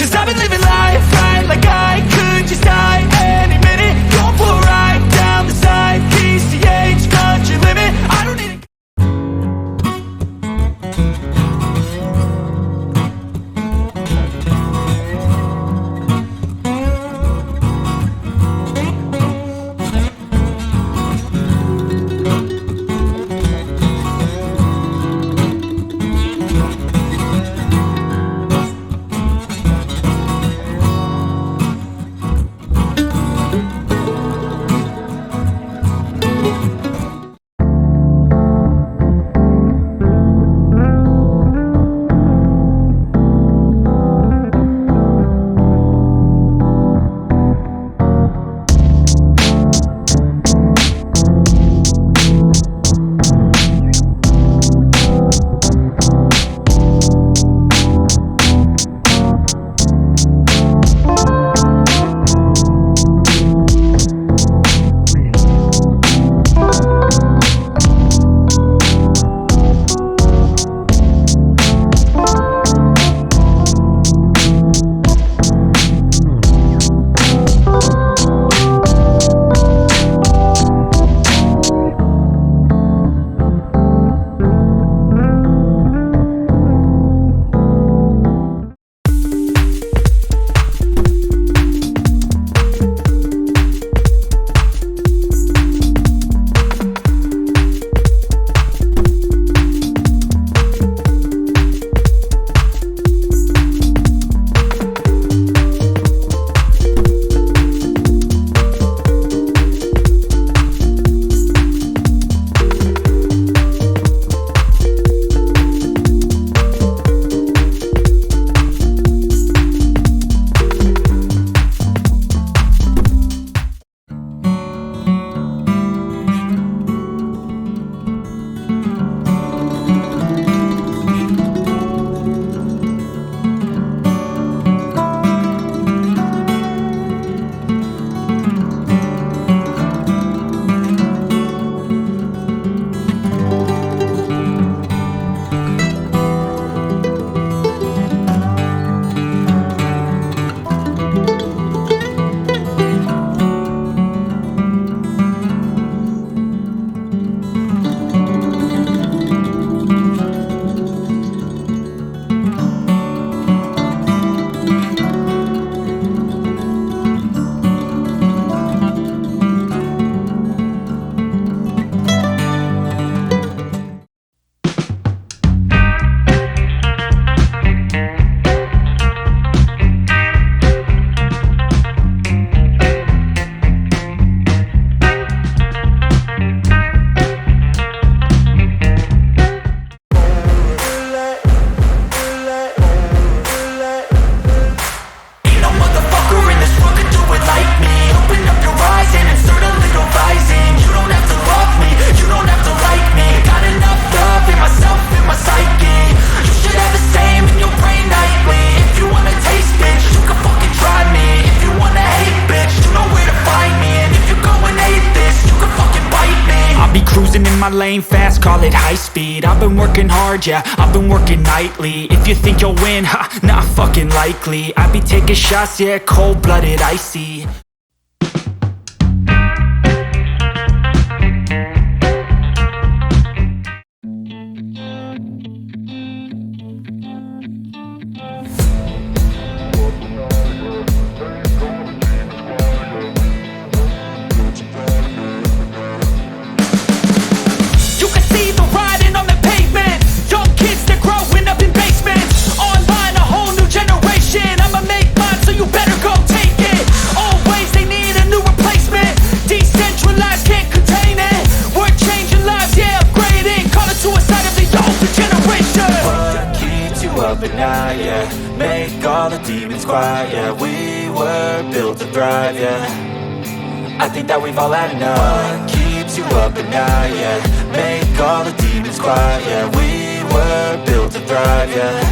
Cause I've been living life right like I could just die any minute. Going for a ride down the side, PCH, country limit. I don't need it. my lane fast, call it high speed. I've been working hard, yeah, I've been working nightly. If you think you'll win, ha, not fucking likely. I be taking shots, yeah, cold-blooded, icy. But now, yeah, make all the demons quiet, yeah. We were built to thrive, yeah. I think that we've all had enough. What keeps you up at night, yeah. Make all the demons quiet, yeah. We were built to thrive, yeah.